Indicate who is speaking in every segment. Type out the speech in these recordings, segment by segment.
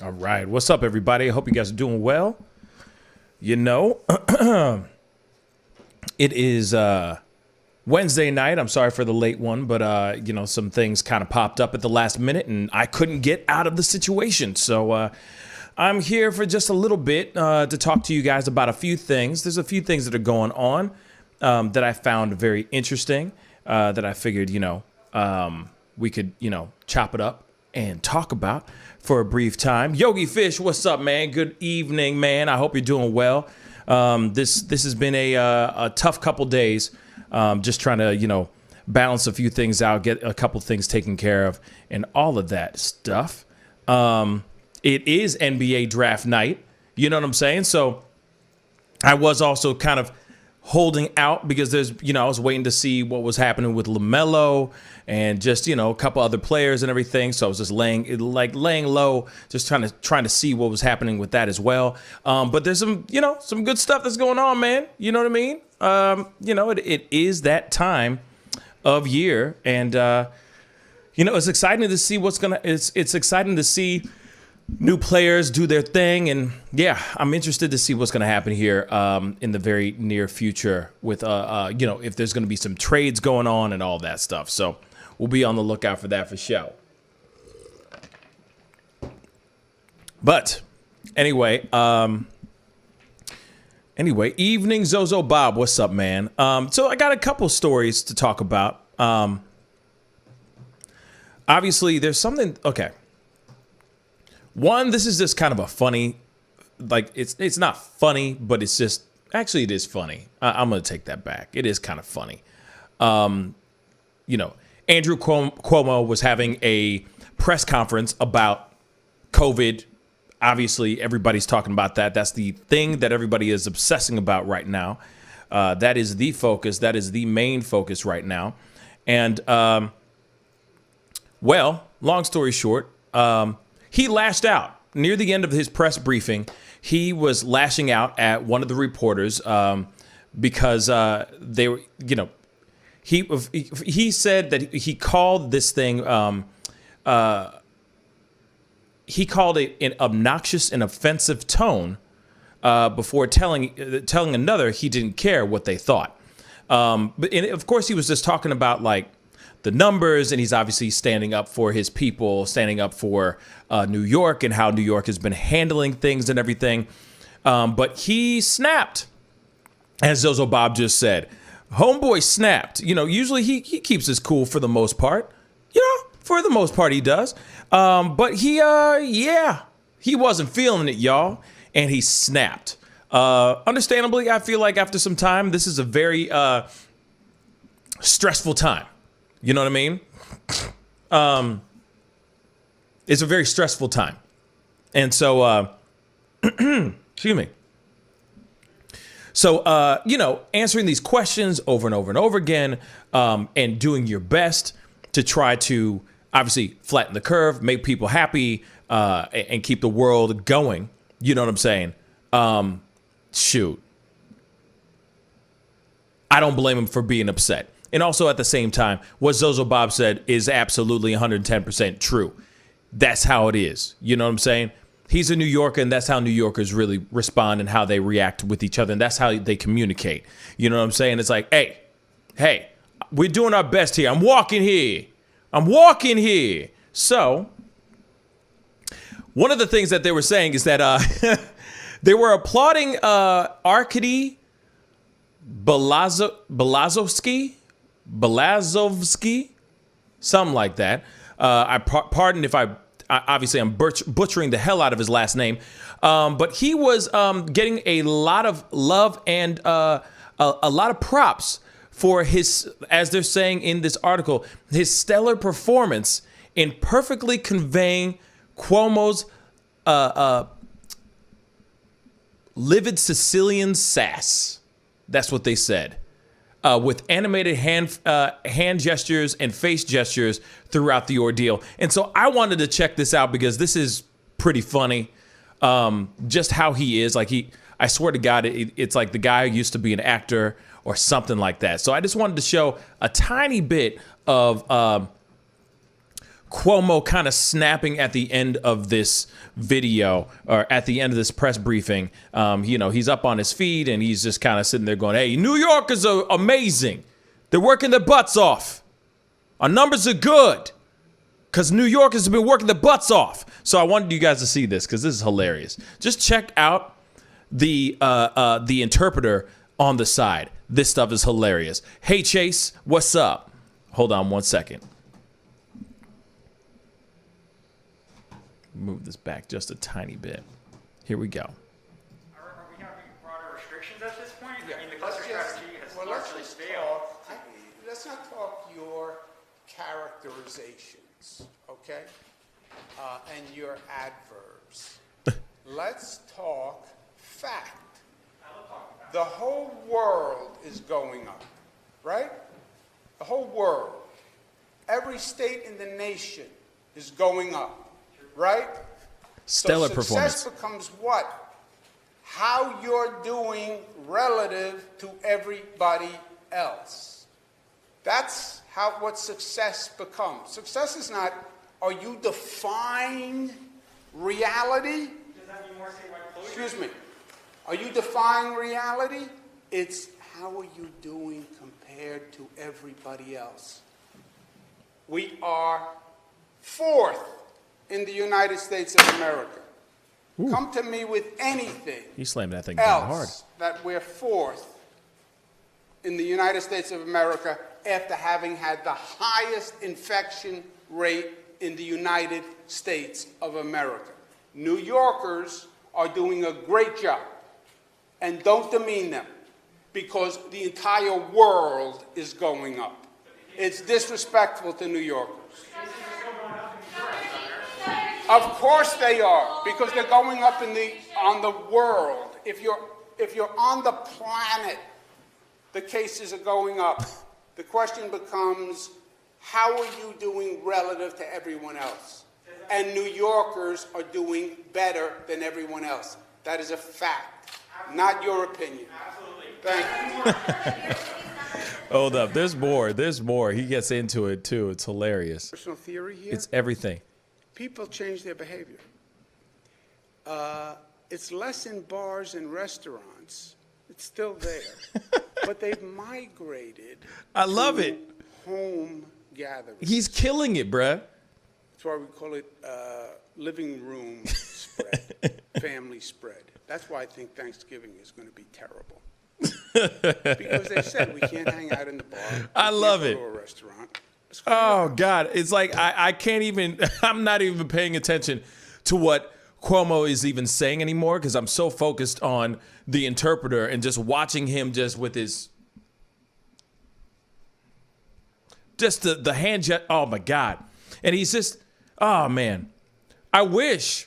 Speaker 1: All right. What's up, everybody? I hope you guys are doing well. You know, it is Wednesday night. I'm sorry for the late one, but, some things kind of popped up at the last minute and I couldn't get out of the situation. So I'm here for just a little bit to talk to you guys about a few things. There's a few things that are going on that I found very interesting that I figured, we could, chop it up and talk about for a brief time. Yogi Fish, what's up, man? Good evening, man. I hope you're doing well. This has been a tough couple days, just trying to, balance a few things out, get a couple things taken care of, and all of that stuff. It is NBA draft night. You know what I'm saying? So I was also kind of holding out because there's, I was waiting to see what was happening with LaMelo and just, a couple other players and everything. So I was just laying low, just trying to see what was happening with that as well. But there's some good stuff that's going on, man. You know what I mean? It is that time of year, and it's exciting to see it's exciting to see new players do their thing, and yeah, I'm interested to see what's going to happen here in the very near future with if there's going to be some trades going on and all that stuff. So we'll be on the lookout for that for sure. But anyway, evening Zozo Bob, what's up, man? So I got a couple stories to talk about. Obviously, there's something. Okay. One, this is just kind of a funny, it's not funny, but it's just, actually it is funny. I'm going to take that back. It is kind of funny. Andrew Cuomo was having a press conference about COVID. Obviously, everybody's talking about that. That's the thing that everybody is obsessing about right now. That is the focus. That is the main focus right now. And, long story short, he lashed out near the end of his press briefing. He was lashing out at one of the reporters because they were, he said that he called this thing, he called it an obnoxious and offensive tone before telling another he didn't care what they thought. But of course, he was just talking about the numbers, and he's obviously standing up for his people, standing up for New York and how New York has been handling things and everything. But he snapped, as Zozo Bob just said. Homeboy snapped. Usually he keeps his cool for the most part. For the most part he does. But he wasn't feeling it, y'all, and he snapped. Understandably, I feel like after some time, this is a very stressful time. You know what I mean? It's a very stressful time. And so, excuse me. So, answering these questions over and over and over again, and doing your best to try to obviously flatten the curve, make people happy, and keep the world going. You know what I'm saying? Shoot. I don't blame him for being upset. And also at the same time, what Zozo Bob said is absolutely 110% true. That's how it is. You know what I'm saying? He's a New Yorker, and that's how New Yorkers really respond and how they react with each other. And that's how they communicate. You know what I'm saying? It's like, hey, we're doing our best here. I'm walking here. So one of the things that they were saying is that they were applauding Arkady Belazovsky, something like that. Pardon if obviously I'm butchering the hell out of his last name. But he was getting a lot of love and a lot of props for his, as they're saying in this article, his stellar performance in perfectly conveying Cuomo's livid Sicilian sass. That's what they said. With animated hand gestures and face gestures throughout the ordeal. And so I wanted to check this out because this is pretty funny. Just how he is. I swear to God, it's like the guy who used to be an actor or something like that. So I just wanted to show a tiny bit of Cuomo kind of snapping at the end of this video, or at the end of this press briefing. He's up on his feet and he's just kind of sitting there going, hey, New Yorkers are amazing. They're working their butts off. Our numbers are good because New Yorkers have been working their butts off. So I wanted you guys to see this because this is hilarious. Just check out the interpreter on the side. This stuff is hilarious. Hey, Chase, what's up? Hold on 1 second. Move this back just a tiny bit. Here we go.
Speaker 2: Are we having broader restrictions at this point? Yeah. I mean, the cluster strategy has largely failed.
Speaker 3: Let's not talk your characterizations, okay? And your adverbs. Let's talk fact. The whole world is going up, right? The whole world. Every state in the nation is going up, right?
Speaker 1: Stellar
Speaker 3: so
Speaker 1: performance.
Speaker 3: Success becomes what? How you're doing relative to everybody else. That's what success becomes. Success is not, are you defying reality?
Speaker 2: Does that mean more statewide closure?
Speaker 3: Excuse me. Are you defying reality? It's how are you doing compared to everybody else? We are 4th in the United States of America.
Speaker 1: Ooh.
Speaker 3: Come to me with anything
Speaker 1: He slammed that thing down hard.
Speaker 3: else that we're 4th in the United States of America after having had the highest infection rate in the United States of America. New Yorkers are doing a great job. And don't demean them, because the entire world is going up. It's disrespectful to New Yorkers. Of course they are, because they're going up on the world. If you're on the planet, the cases are going up. The question becomes, how are you doing relative to everyone else? And New Yorkers are doing better than everyone else. That is a fact. Not your opinion.
Speaker 2: Absolutely.
Speaker 3: Thank you.
Speaker 1: Hold up. There's more. He gets into it, too. It's hilarious.
Speaker 3: Personal theory here.
Speaker 1: It's everything.
Speaker 3: People change their behavior. It's less in bars and restaurants. It's still there. But they've migrated
Speaker 1: I love
Speaker 3: to
Speaker 1: it.
Speaker 3: home gatherings.
Speaker 1: He's killing it, bruh.
Speaker 3: That's why we call it living room spread, family spread. That's why I think Thanksgiving is going to be terrible. Because they said we can't hang out in the bar.
Speaker 1: I love it.
Speaker 3: Go to a restaurant.
Speaker 1: Oh, God. It's like I can't even, I'm not even paying attention to what Cuomo is even saying anymore because I'm so focused on the interpreter and just watching him just with his, just the hand jet. Oh, my God. And he's just, oh, man. I wish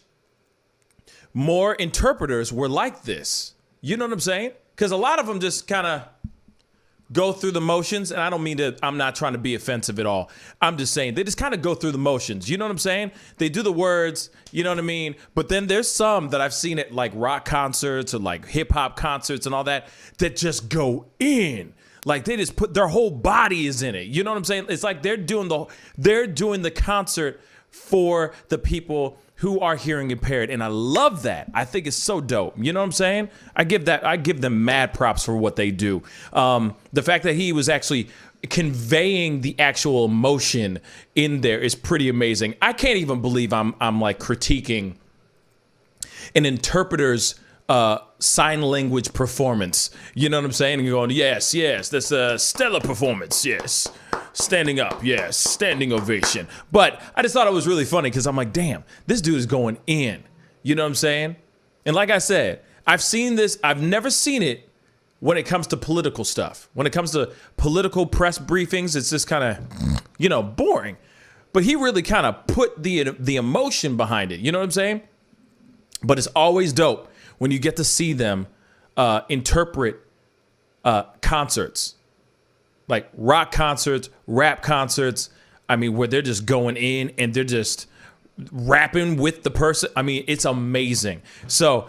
Speaker 1: more interpreters were like this. You know what I'm saying? Because a lot of them just kind of go through the motions. And I don't mean to, I'm not trying to be offensive at all. I'm just saying they just kind of go through the motions. You know what I'm saying? They do the words, you know what I mean? But then there's some that I've seen at like rock concerts or like hip hop concerts and all that just go in. Like they just put their whole body is in it. You know what I'm saying? It's like they're doing the concert for the people who are hearing impaired. And I love that. I think it's so dope. You know what I'm saying? I give them mad props for what they do. The fact that he was actually conveying the actual emotion in there is pretty amazing. I can't even believe I'm like critiquing an interpreter's sign language performance. You know what I'm saying? And you're going, yes, that's a stellar performance. Yes. Standing up, yes, standing ovation. But I just thought it was really funny because I'm like, damn, this dude is going in. You know what I'm saying? And like I said, I've seen this. I've never seen it when it comes to political stuff. When it comes to political press briefings, it's just kind of, boring. But he really kind of put the emotion behind it. You know what I'm saying? But it's always dope when you get to see them interpret concerts. Like rock concerts, rap concerts, I mean, where they're just going in and they're just rapping with the person. I mean, it's amazing. So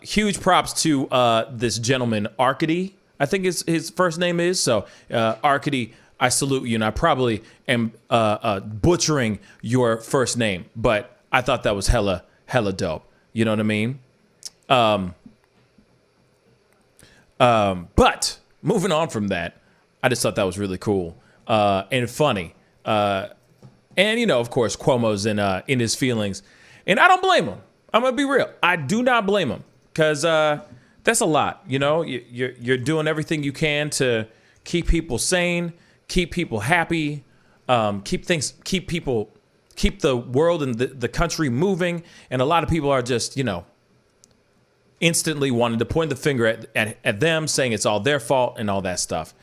Speaker 1: huge props to this gentleman, Arcady, I think his first name is. So Arcady I salute you, and I probably am butchering your first name, but I thought that was hella dope. You know what I mean? But moving on from that, I just thought that was really cool and funny. And, you know, of course, Cuomo's in his feelings. And I don't blame him. I'm going to be real. I do not blame him because that's a lot. You know, you're doing everything you can to keep people sane, keep people happy, keep the world and the country moving. And a lot of people are just, you know, instantly wanting to point the finger at them, saying it's all their fault and all that stuff.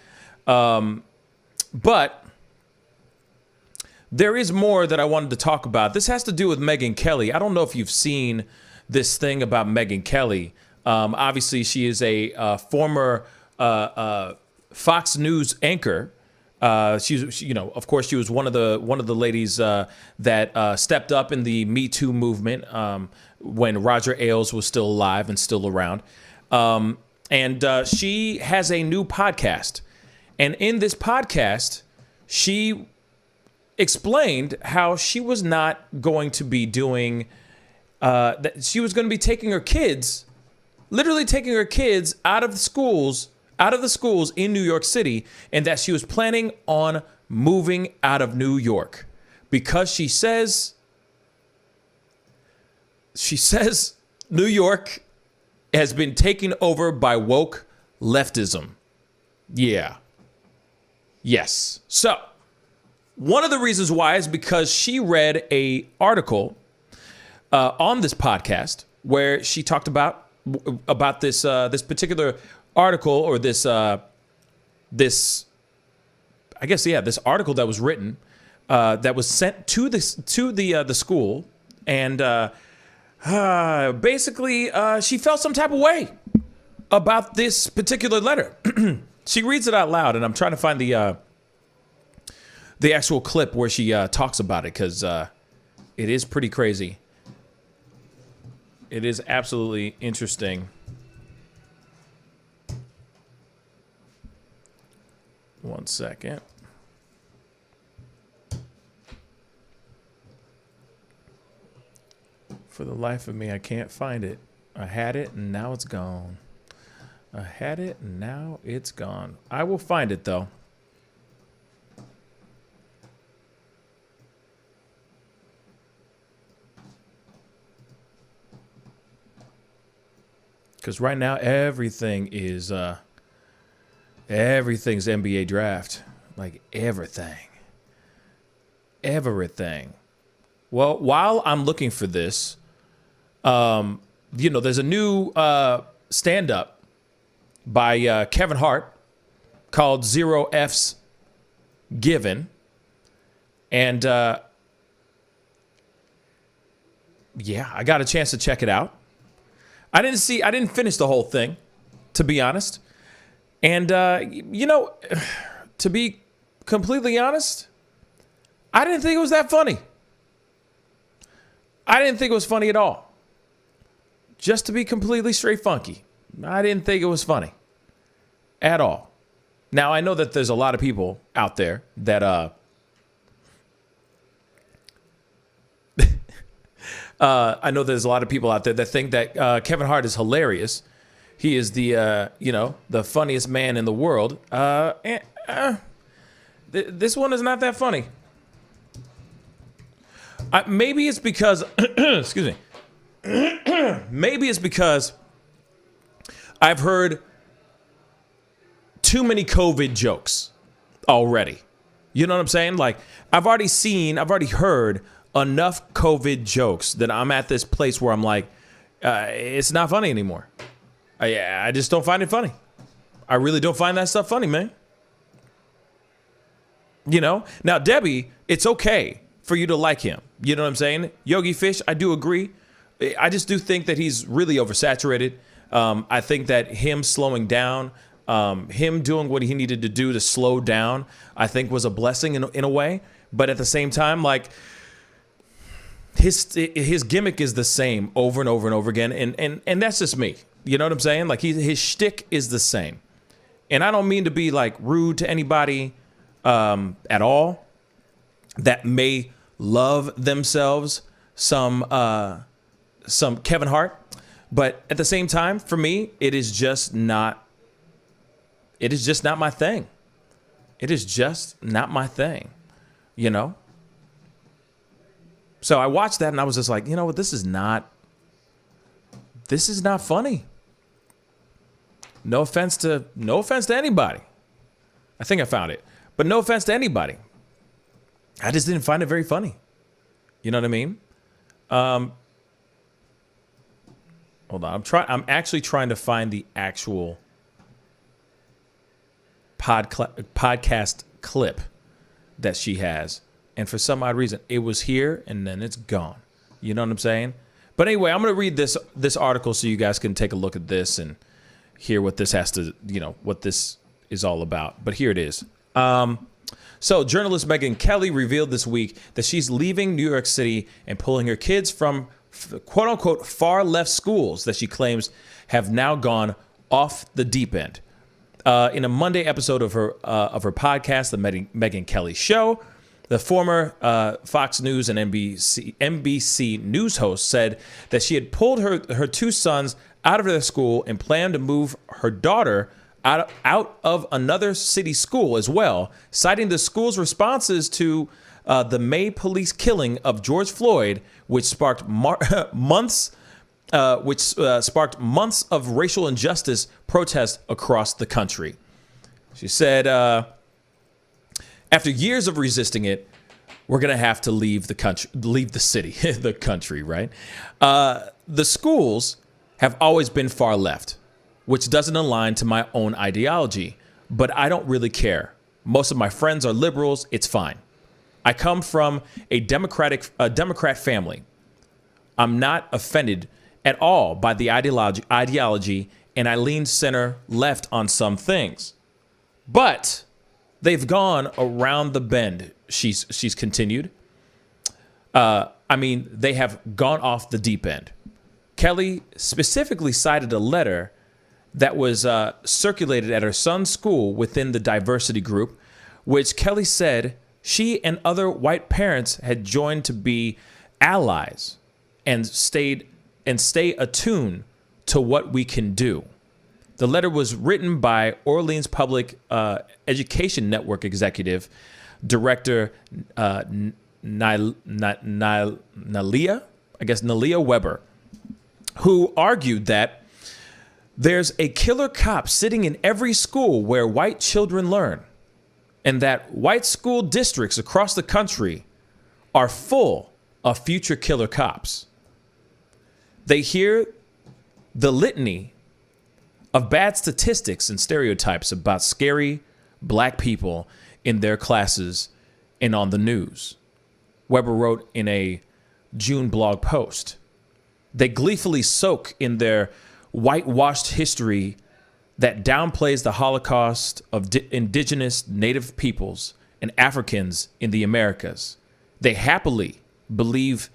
Speaker 1: But there is more that I wanted to talk about. This has to do with Megyn Kelly. I don't know if you've seen this thing about Megyn Kelly. Obviously, she is a former Fox News anchor. She's, you know, of course, she was one of the ladies that stepped up in the Me Too movement when Roger Ailes was still alive and still around. And she has a new podcast. And in this podcast, she explained how she was not going to be doing, that she was going to be taking her kids, literally taking her kids out of the schools in New York City, and that she was planning on moving out of New York because she says New York has been taken over by woke leftism. Yeah. Yes. So, one of the reasons why is because she read a article on this podcast where she talked about this this particular article, or this article that was written that was sent to the school, and basically she felt some type of way about this particular letter. She reads it out loud, and I'm trying to find the actual clip where she talks about it, because it is pretty crazy. It is absolutely interesting. One second. For the life of me, I can't find it. I had it, and now it's gone. I had it, and now it's gone. I will find it, though. Because right now, everything's NBA draft. Like, everything. Well, while I'm looking for this, you know, there's a new stand-up by Kevin Hart called Zero F's Given. And, yeah, I got a chance to check it out. I didn't finish the whole thing, to be honest. And, you know, to be completely honest, I didn't think it was that funny. I didn't think it was funny at all. Just to be completely straight funky, I didn't think it was funny at all. Now, I know that there's a lot of people out there that that think that Kevin Hart is hilarious. He is the the funniest man in the world. This one is not that funny. Maybe it's because excuse me. Maybe it's because I've heard too many COVID jokes already. You know what I'm saying? Like, I've already heard enough COVID jokes that I'm at this place where I'm like, it's not funny anymore. I just don't find it funny. I really don't find that stuff funny, man. You know? Now, Debbie, it's okay for you to like him. You know what I'm saying? Yogi Fish, I do agree. I just do think that he's really oversaturated. I think that him slowing down, him doing what he needed to do to slow down, I think was a blessing in a way. But at the same time, like, his gimmick is the same over and over and over again. And that's just me. You know what I'm saying? Like, his shtick is the same. And I don't mean to be, like, rude to anybody. at all, that may love themselves some Kevin Hart, but at the same time, for me, it is just not my thing. It is just not my thing, you know? So I watched that and I was just like, you know what, this is not funny. No offense to anybody. I think I found it. But no offense to anybody. I just didn't find it very funny. You know what I mean? Hold on. I'm actually trying to find the actual podcast clip that she has. And for some odd reason, it was here and then it's gone. You know what I'm saying? But anyway, I'm going to read this article so you guys can take a look at this and hear what this has to, what this is all about. But here it is. So journalist Megyn Kelly revealed this week that she's leaving New York City and pulling her kids from quote unquote far left schools that she claims have now gone off the deep end. In a Monday episode of her podcast, the Megyn Kelly Show, the former Fox News and NBC News host said that she had pulled her two sons out of their school and planned to move her daughter out of another city school as well, citing the school's responses to the May police killing of George Floyd, which sparked months of racial injustice protests across the country. She said, after years of resisting it, we're going to have to leave the city, the country, right? The schools have always been far left, which doesn't align to my own ideology, but I don't really care. Most of my friends are liberals. It's fine. I come from a Democrat family. I'm not offended at all by the ideology, and I lean center left on some things. But they've gone around the bend, she's continued. They have gone off the deep end. Kelly specifically cited a letter that was circulated at her son's school within the diversity group, which Kelly said she and other white parents had joined to be allies and stay attuned to what we can do. The letter was written by Orleans Public Education Network executive director Nalia Weber, who argued that there's a killer cop sitting in every school where white children learn, and that white school districts across the country are full of future killer cops. They hear the litany of bad statistics and stereotypes about scary black people in their classes and on the news, Weber wrote in a June blog post. They gleefully soak in their whitewashed history that downplays the Holocaust of indigenous native peoples and Africans in the Americas. They happily believe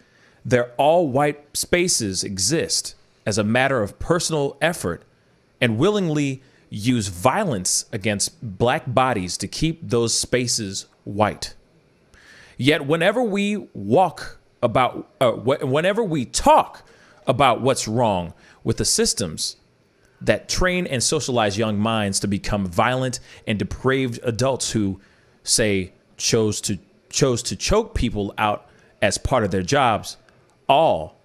Speaker 1: their all-white spaces exist as a matter of personal effort and willingly use violence against black bodies to keep those spaces white. Yet whenever we talk about what's wrong with the systems that train and socialize young minds to become violent and depraved adults who, say, chose to choke people out as part of their jobs, all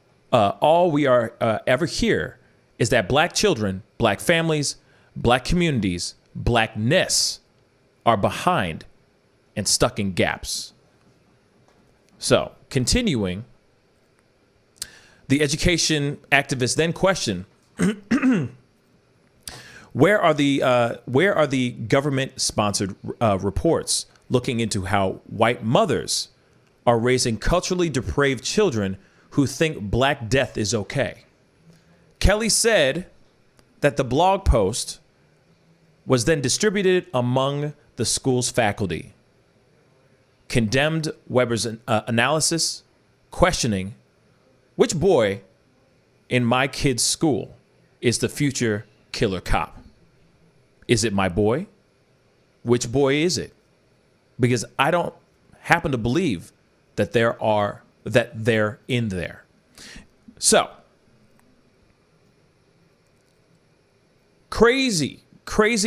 Speaker 1: we are ever hear is that black children, black families, black communities, blackness are behind and stuck in gaps. So, continuing, the education activists then question, where are the government-sponsored reports looking into how white mothers are raising culturally depraved children who think Black death is okay? Kelly said that the blog post was then distributed among the school's faculty, condemned Weber's analysis, questioning, which boy in my kid's school is the future killer cop? Is it my boy? Which boy is it? because I don't happen to believe that they're in there. So crazy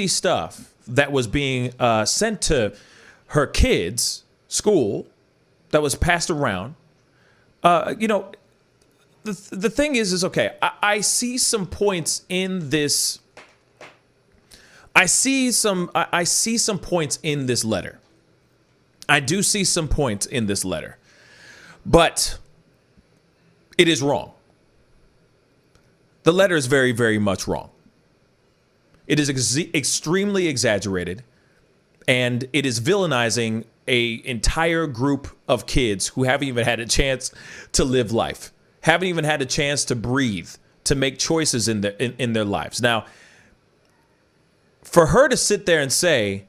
Speaker 1: stuff that was being sent to her kids' school that was passed around. The thing is okay. I see some points in this. I see some points in this letter. I do see some points in this letter, but it is wrong. The letter is very, very much wrong. It is extremely exaggerated, and it is villainizing an entire group of kids who haven't even had a chance to live life, haven't even had a chance to breathe, to make choices in their lives. Now, for her to sit there and say,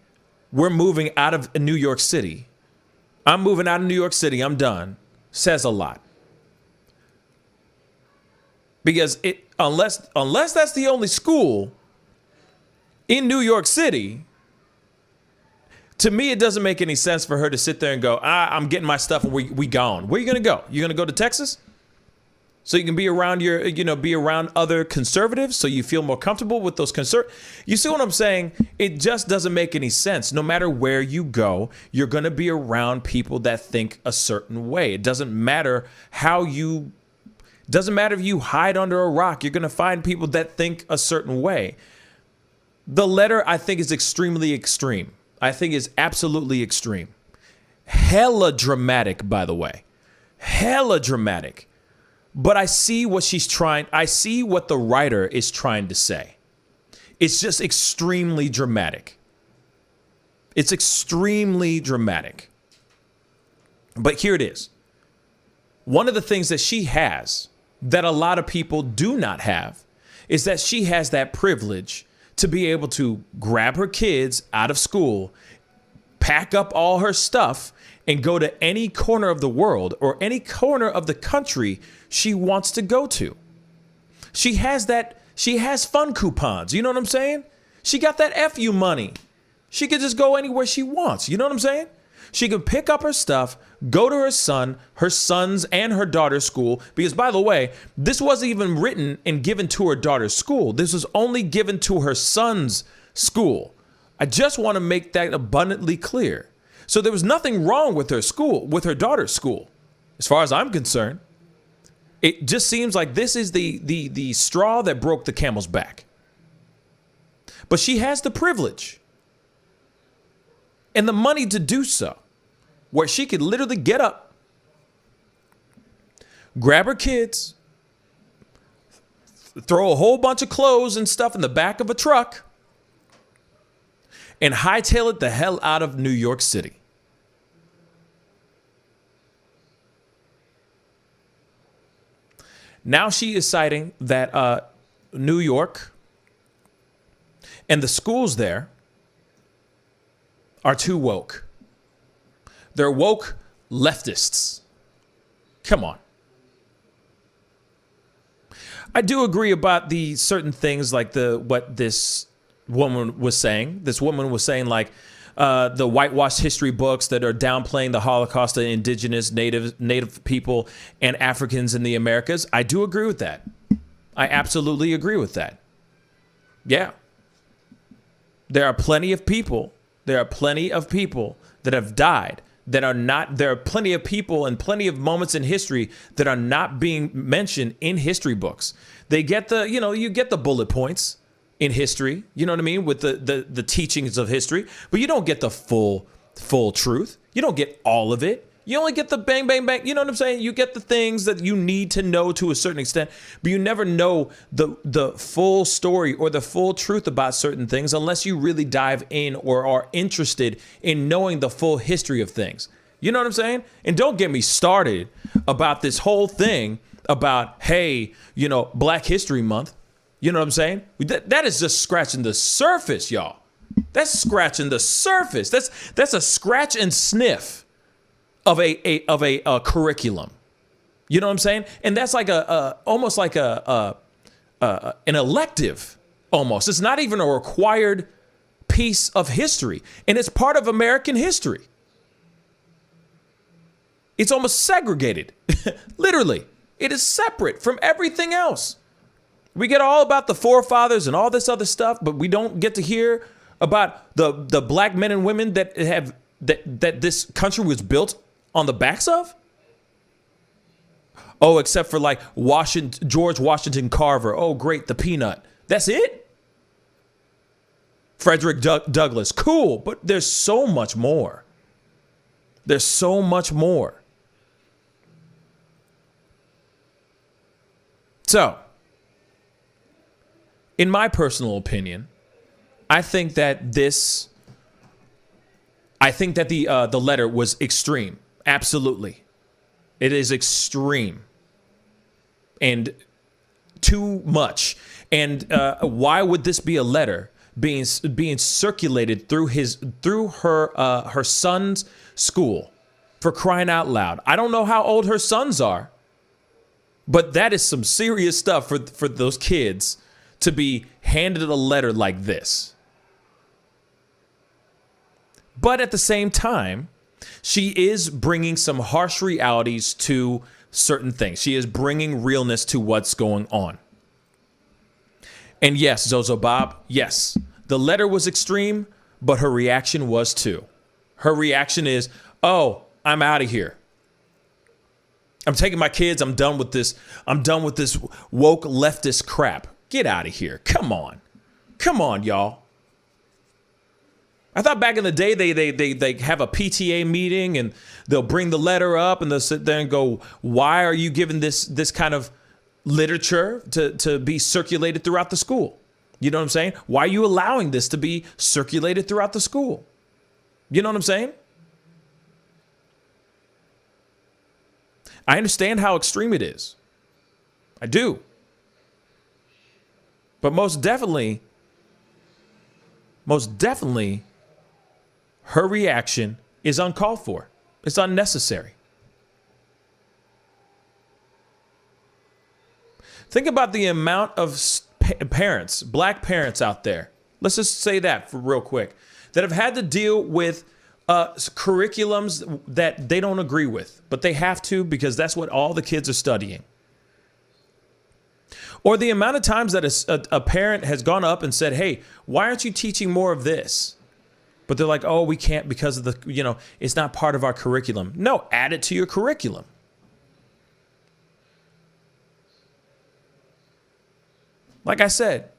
Speaker 1: we're moving out of New York City, I'm moving out of New York City, I'm done, says a lot. Because unless that's the only school in New York City, to me, it doesn't make any sense for her to sit there and go, I'm getting my stuff and we gone. Where are you going to go? You're going to go to Texas? So you can be around be around other conservatives so you feel more comfortable with those You see what I'm saying? It just doesn't make any sense. No matter where you go, you're going to be around people that think a certain way. It doesn't matter if you hide under a rock, you're going to find people that think a certain way. The letter, I think, is extremely extreme. I think is absolutely extreme. Hella dramatic, by the way. Hella dramatic. But I see what I see what the writer is trying to say. It's just extremely dramatic. It's extremely dramatic. But here it is. One of the things that she has that a lot of people do not have is that she has that privilege to be able to grab her kids out of school, pack up all her stuff, and go to any corner of the world or any corner of the country she wants to go to. She has fun coupons. You know what I'm saying? She got that FU money. She could just go anywhere she wants. You know what I'm saying? She can pick up her stuff, go to her son's and her daughter's school. Because, by the way, this wasn't even written and given to her daughter's school. This was only given to her son's school. I just want to make that abundantly clear. So there was nothing wrong with her school, with her daughter's school, as far as I'm concerned. It just seems like this is the straw that broke the camel's back. But she has the privilege and the money to do so, where she could literally get up, grab her kids, throw a whole bunch of clothes and stuff in the back of a truck, and hightail it the hell out of New York City. Now she is citing that New York and the schools there are too woke. They're woke leftists. Come on. I do agree about the certain things like what this woman was saying. This woman was saying like the whitewashed history books that are downplaying the Holocaust of indigenous native people and Africans in the Americas. I do agree with that. I absolutely agree with that. Yeah. There are plenty of people that have died that are not, there are plenty of people and plenty of moments in history that are not being mentioned in history books. They get you get the bullet points in history, you know what I mean, with the teachings of history, but you don't get the full truth. You don't get all of it. You only get the bang, bang, bang. You know what I'm saying? You get the things that you need to know to a certain extent, but you never know the full story or the full truth about certain things unless you really dive in or are interested in knowing the full history of things. You know what I'm saying? And don't get me started about this whole thing about, hey, Black History Month. You know what I'm saying? That is just scratching the surface, y'all. That's scratching the surface. That's a scratch and sniff of a curriculum. You know what I'm saying? And that's like almost like an elective almost. It's not even a required piece of history, and it's part of American history. It's almost segregated. Literally, it is separate from everything else. We get all about the forefathers and all this other stuff, but we don't get to hear about the black men and women that have that this country was built on the backs of. Oh, except for like George Washington Carver. Oh, great, the peanut. That's it. Frederick Douglass. Cool, but there's so much more. There's so much more. So, in my personal opinion, I think that the letter was extreme. Absolutely. It is extreme and too much. And why would this be a letter being circulated through her son's school? For crying out loud. I don't know how old her sons are, but that is some serious stuff for those kids to be handed a letter like this. But at the same time, she is bringing some harsh realities to certain things. She is bringing realness to what's going on. And yes, Zozo Bob, yes, the letter was extreme, but her reaction was too. Her reaction is, oh, I'm out of here. I'm taking my kids. I'm done with this. I'm done with this woke leftist crap. Get out of here. Come on. Come on, y'all. I thought back in the day they have a PTA meeting and they'll bring the letter up and they'll sit there and go, why are you giving this kind of literature to be circulated throughout the school? You know what I'm saying? Why are you allowing this to be circulated throughout the school? You know what I'm saying? I understand how extreme it is. I do. But most definitely, her reaction is uncalled for. It's unnecessary. Think about the amount of parents, black parents out there, let's just say that for real quick, that have had to deal with curriculums that they don't agree with, but they have to because that's what all the kids are studying. Or the amount of times that a parent has gone up and said, hey, why aren't you teaching more of this? But they're like, oh, we can't because of the, it's not part of our curriculum. No, add it to your curriculum. Like I said,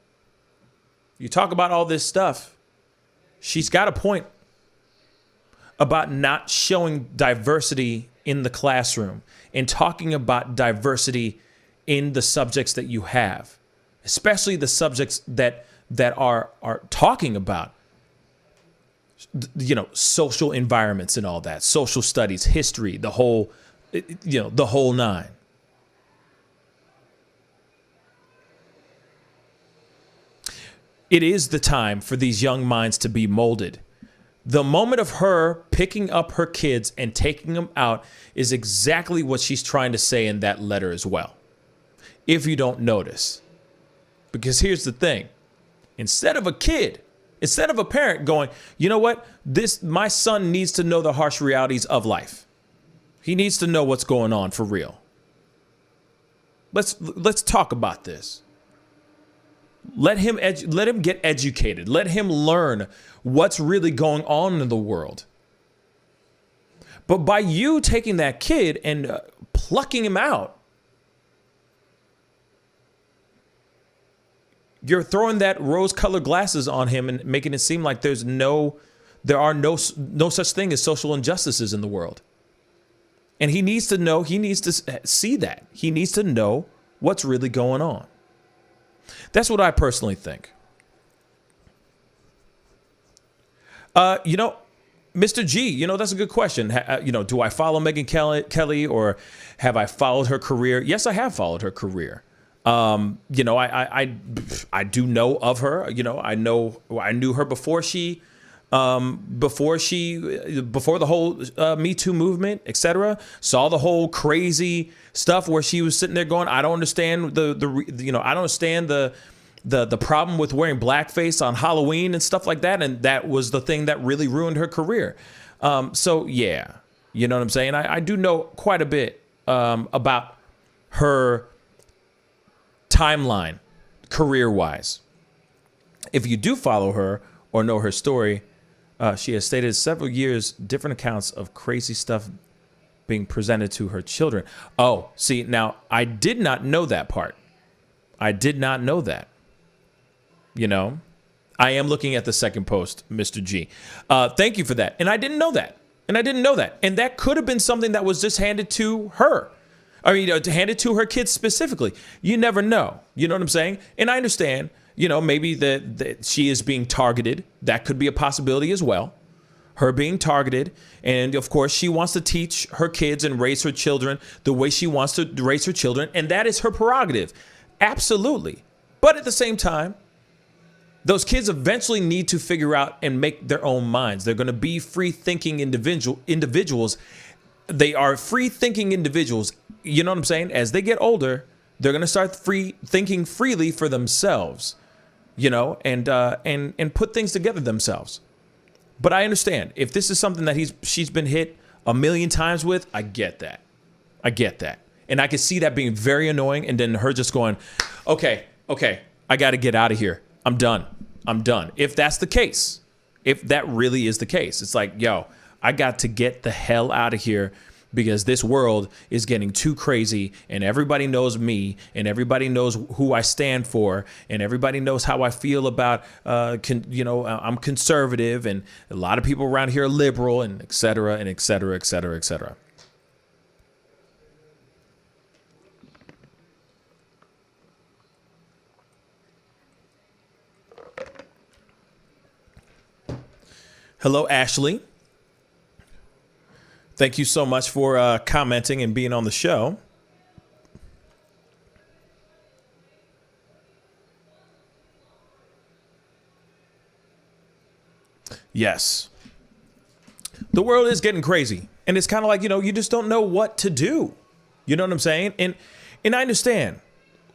Speaker 1: you talk about all this stuff. She's got a point about not showing diversity in the classroom and talking about diversity in the subjects that you have, especially the subjects that are talking about, social environments and all that, social studies, history, the whole nine. It is the time for these young minds to be molded. The moment of her picking up her kids and taking them out is exactly what she's trying to say in that letter as well. If you don't notice. Because here's the thing. Instead of a parent going, you know what? My son needs to know the harsh realities of life. He needs to know what's going on for real. Let's talk about this. Let him get educated. Let him learn what's really going on in the world. But by you taking that kid and plucking him out, you're throwing that rose-colored glasses on him and making it seem like there are no such thing as social injustices in the world. And he needs to see that. He needs to know what's really going on. That's what I personally think. Mr. G, that's a good question. Do I follow Megyn Kelly or have I followed her career? Yes, I have followed her career. I do know of her. I knew her before the whole Me Too movement, etc. Saw the whole crazy stuff where she was sitting there going, I don't understand I don't understand the problem with wearing blackface on Halloween and stuff like that. And that was the thing that really ruined her career. So yeah, You know what I'm saying? I do know quite a bit about her timeline, career-wise. If you do follow her or know her story, she has stated several years, different accounts of crazy stuff being presented to her children. Oh, see, now I did not know that part. I did not know that. You know, I am looking at the second post, Mr. G. Thank you for that. And I didn't know that. And that could have been something that was just handed to her. I mean, handed to her kids specifically. You never know. You know what I'm saying? And I understand, you know, maybe that she is being targeted. That could be a possibility as well. Her being targeted. And of course, she wants to teach her kids and raise her children the way she wants to raise her children. And that is her prerogative. Absolutely. But at the same time, those kids eventually need to figure out and make their own minds. They're going to be free-thinking individuals. They are free-thinking individuals. You know what I'm saying? As they get older, they're going to start thinking freely for themselves, you know, and put things together themselves. But I understand if this is something that she's been hit a million times with. I get that. And I could see that being very annoying. And then her just going, okay, I got to get out of here. I'm done. If that's the case, if that really is the case, it's like, yo, I got to get the hell out of here because this world is getting too crazy and everybody knows me and everybody knows who I stand for and everybody knows how I feel about, I'm conservative and a lot of people around here are liberal and et cetera, and et cetera, et cetera, et cetera. Hello, Ashley. Thank you so much for commenting and being on the show. Yes. The world is getting crazy. And it's kind of like, you know, you just don't know what to do. You know what I'm saying? And I understand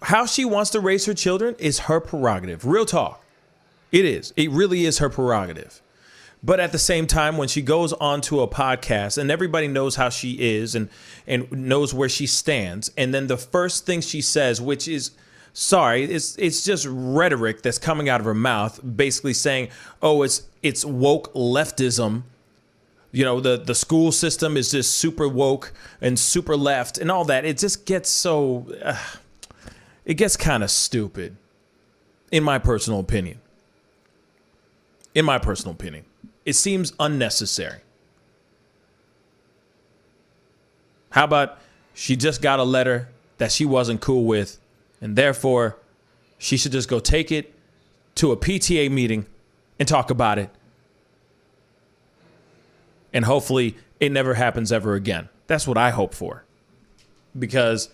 Speaker 1: how she wants to raise her children is her prerogative. Real talk. It is. It really is her prerogative. But at the same time, when she goes onto a podcast and everybody knows how she is and knows where she stands, and then the first thing she says, which is, it's just rhetoric that's coming out of her mouth, basically saying, oh, it's woke leftism. You know, the school system is just super woke and super left and all that. It just gets so, it gets kind of stupid, in my personal opinion. It seems unnecessary. How about she just got a letter that she wasn't cool with, and therefore she should just go take it to a PTA meeting and talk about it. And hopefully it never happens ever again. That's what I hope for. Because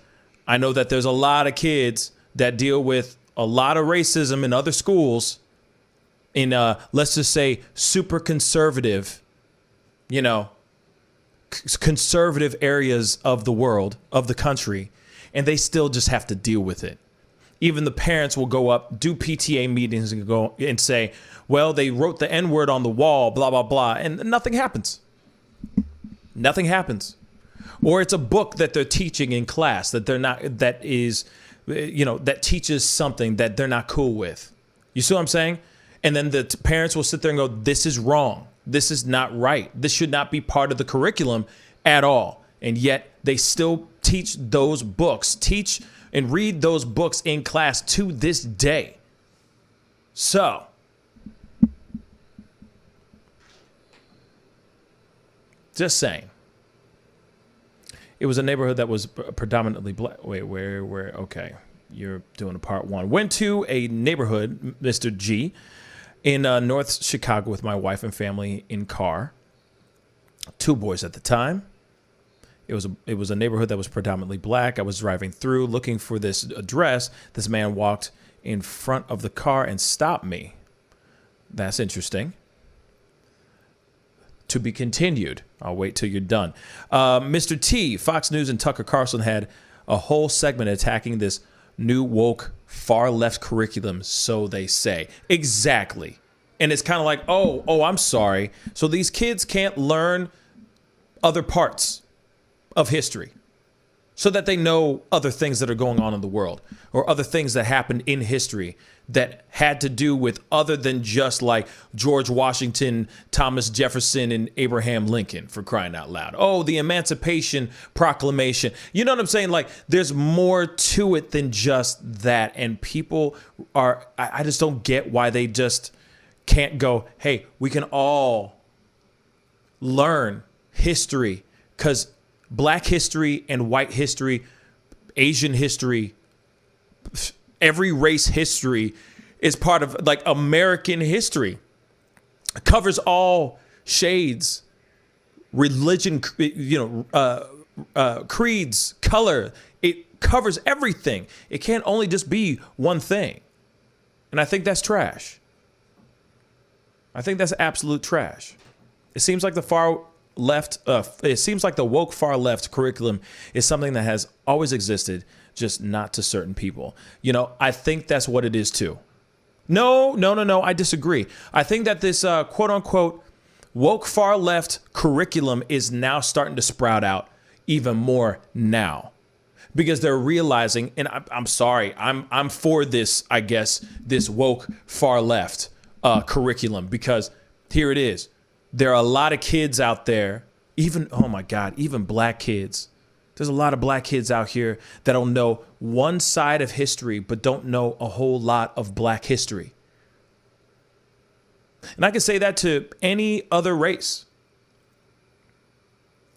Speaker 1: I know that there's a lot of kids that deal with a lot of racism in other schools in, let's just say, super conservative, you know, conservative areas of the world, of the country, and they still just have to deal with it. Even the parents will go up, do PTA meetings and go and say, well, they wrote the N-word on the wall, blah, blah, blah, and nothing happens. Nothing happens. Or it's a book that they're teaching in class that they're not, that is, you know, that teaches something that they're not cool with. You see what I'm saying? And then the parents will sit there and go, this is wrong. This is not right. This should not be part of the curriculum at all. And yet they still teach those books, teach and read those books in class to this day. So, just saying. It was a neighborhood that was predominantly black. Wait, where? Okay, you're doing a part one. Went to a neighborhood, Mr. G, in North Chicago with my wife and family in car. 2 boys at the time. It was a neighborhood that was predominantly black. I was driving through looking for this address. This man walked in front of the car and stopped me. That's interesting. To be continued. I'll wait till you're done. Mr. T, Fox News and Tucker Carlson had a whole segment attacking this new woke far left curriculum, so they say. Exactly. And it's kind of like, oh, I'm sorry. So these kids can't learn other parts of history so that they know other things that are going on in the world or other things that happened in history that had to do with other than just like George Washington, Thomas Jefferson, and Abraham Lincoln, for crying out loud. Oh, the Emancipation Proclamation. You know what I'm saying? Like, there's more to it than just that. And people are, I just don't get why they just can't go, hey, we can all learn history, because Black history and white history, Asian history, every race history is part of like American history. It covers all shades, religion, creeds, color. It covers everything. It can't only just be one thing. And I think that's trash. I think that's absolute trash. It seems like the far left, it seems like the woke far left curriculum is something that has always existed, just not to certain people. You know, I think that's what it is too. No, I disagree. I think that this quote unquote woke far left curriculum is now starting to sprout out even more now, because they're realizing, and I'm sorry, I'm for this, I guess, this woke far left curriculum, because here it is. There are a lot of kids out there, even, oh my God, even black kids. There's a lot of black kids out here that don't know one side of history, but don't know a whole lot of black history. And I can say that to any other race.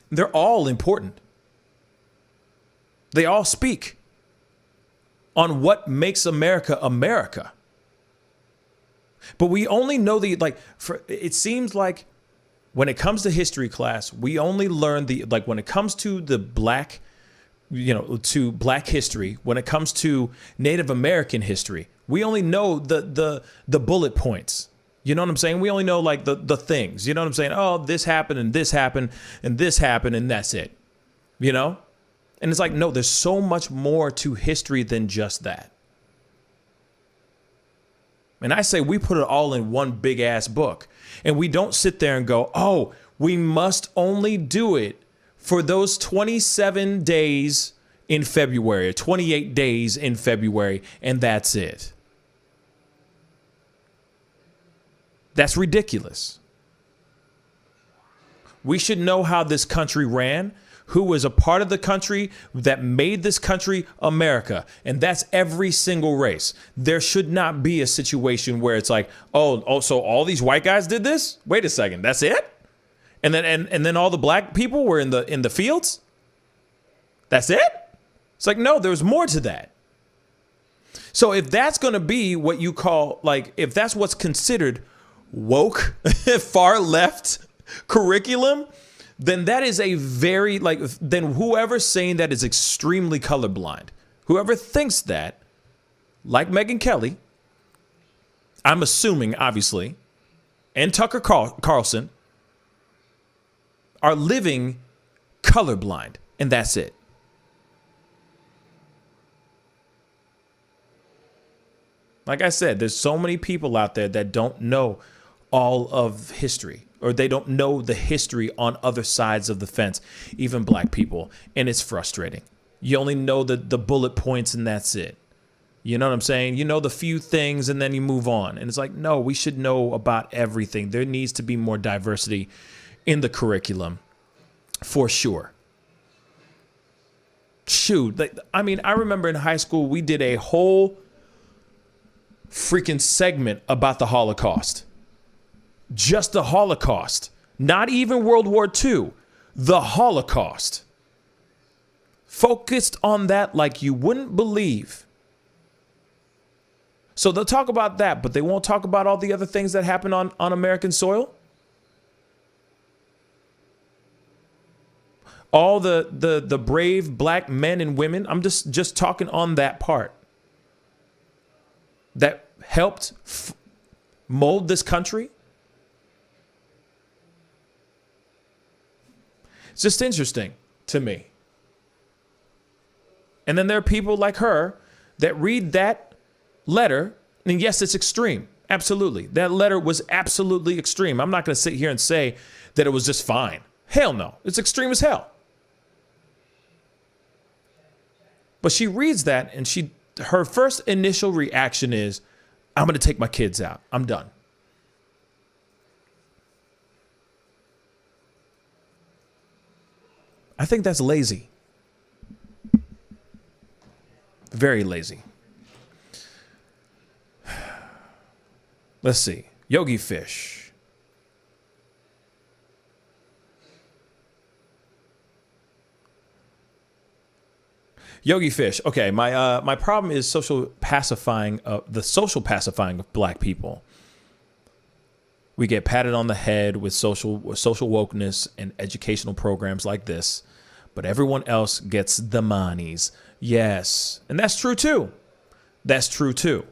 Speaker 1: They're all important. They all speak on what makes America America. But we only know it seems like when it comes to history class, we only learn when it comes to the black, to black history, when it comes to Native American history, we only know the bullet points. You know what I'm saying? We only know like the things, you know what I'm saying? Oh, this happened and this happened and this happened and that's it, you know? And it's like, no, there's so much more to history than just that. And I say we put it all in one big ass book, and we don't sit there and go, oh, we must only do it for those 27 days in February, or 28 days in February, and that's it. That's ridiculous. We should know how this country ran, who was a part of the country that made this country America. And that's every single race. There should not be a situation where it's like, oh, so all these white guys did this? Wait a second, that's it? And then all the black people were in the fields? That's it? It's like, no, there's more to that. So if that's going to be what you call, like, if that's what's considered woke, far left curriculum, then that is a very, then whoever's saying that is extremely colorblind. Whoever thinks that, like Megyn Kelly, I'm assuming, obviously, and Tucker Carlson, are living colorblind, and that's it. Like I said, there's so many people out there that don't know all of history, or they don't know the history on other sides of the fence, even black people. And it's frustrating. You only know the bullet points and that's it. You know what I'm saying? You know the few things and then you move on. And it's like, no, we should know about everything. There needs to be more diversity in the curriculum for sure. Shoot. I mean, I remember in high school, we did a whole freaking segment about the Holocaust. Just the Holocaust, not even World War II, the Holocaust. Focused on that like you wouldn't believe. So they'll talk about that, but they won't talk about all the other things that happen on American soil. All the brave black men and women. I'm just talking on that part that helped mold this country. It's just interesting to me. And then there are people like her that read that letter, and yes, it's extreme. Absolutely. That letter was absolutely extreme. I'm not going to sit here and say that it was just fine. Hell no. It's extreme as hell. But she reads that and her first initial reaction is, I'm going to take my kids out. I'm done. I think that's lazy. Very lazy. Let's see. Yogi Fish. Yogi Fish. Okay, my problem is the social pacifying of black people. We get patted on the head with social wokeness and educational programs like this, but everyone else gets the monies. Yes, and that's true too. That's true too.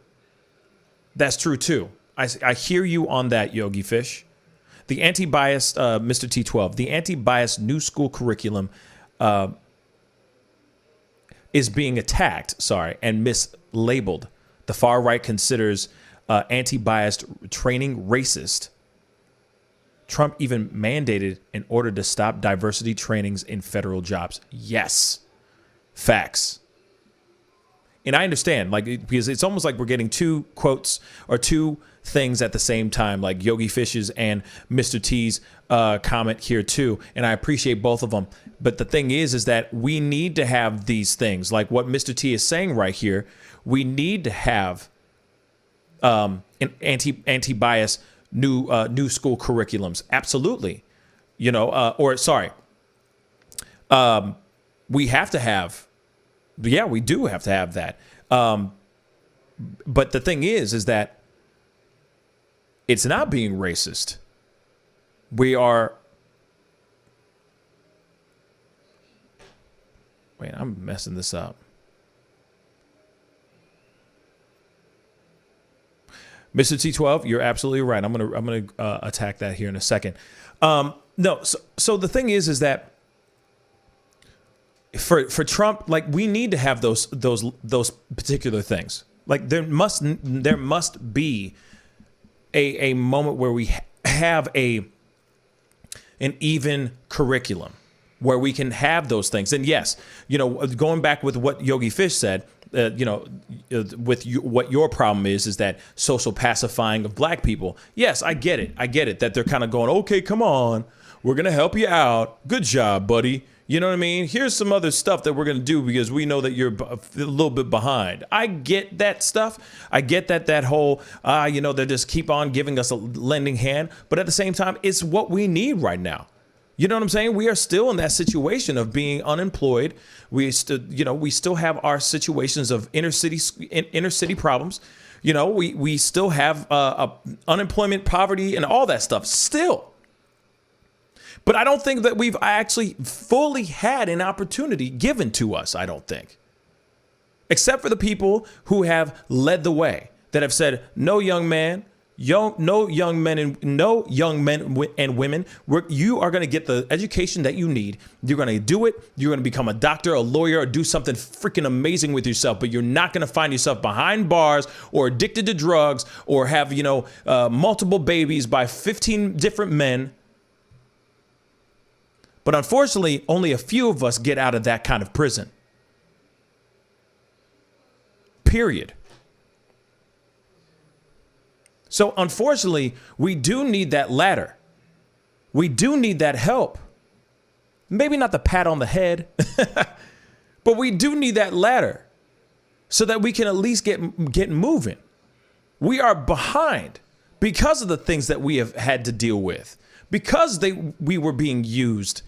Speaker 1: That's true too. I hear you on that, Yogi Fish. The anti-biased, Mr. T12, the anti-biased new school curriculum is being attacked, and mislabeled. The far right considers anti-biased training racist. Trump even mandated in order to stop diversity trainings in federal jobs. Yes. Facts. And I understand, because it's almost like we're getting two quotes or two things at the same time, like Yogi Fish's and Mr. T's comment here too. And I appreciate both of them. But the thing is that we need to have these things, like what Mr. T is saying right here. We need to have an anti-bias new school curriculums. Absolutely. We have to have. Yeah, we do have to have that. But the thing is that it's not being racist. We are. Wait, I'm messing this up. Mr. T12, you're absolutely right. I'm gonna attack that here in a second. No, so the thing is that for Trump, we need to have those particular things. There must be a moment where we have an even curriculum where we can have those things. And yes, going back with what Yogi Fish said, what your problem is that social pacifying of black people. Yes, I get it that they're kind of going, okay, come on, we're going to help you out. Good job, buddy. You know what I mean? Here's some other stuff that we're going to do because we know that you're a little bit behind. I get that stuff. I get that whole, they just keep on giving us a lending hand. But at the same time, it's what we need right now. You know what I'm saying? We are still in that situation of being unemployed. We still have our situations of inner city problems. We still have unemployment, poverty, and all that stuff still. But I don't think that we've actually fully had an opportunity given to us, I don't think. Except for the people who have led the way, that have said, no young men and women, you are going to get the education that you need. You're going to do it. You're going to become a doctor, a lawyer, or do something freaking amazing with yourself. But you're not going to find yourself behind bars or addicted to drugs or have, multiple babies by 15 different men. But unfortunately, only a few of us get out of that kind of prison. Period. So unfortunately, we do need that ladder. We do need that help. Maybe not the pat on the head, but we do need that ladder so that we can at least get moving. We are behind because of the things that we have had to deal with, because we were being used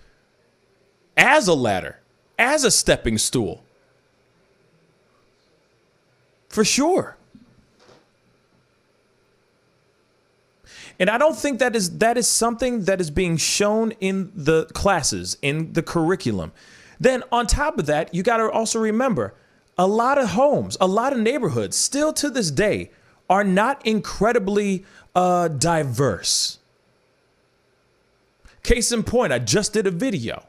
Speaker 1: as a ladder, as a stepping stool. For sure. And I don't think that is something that is being shown in the classes, in the curriculum. Then on top of that, you got to also remember, a lot of homes, a lot of neighborhoods still to this day are not incredibly diverse. Case in point, I just did a video.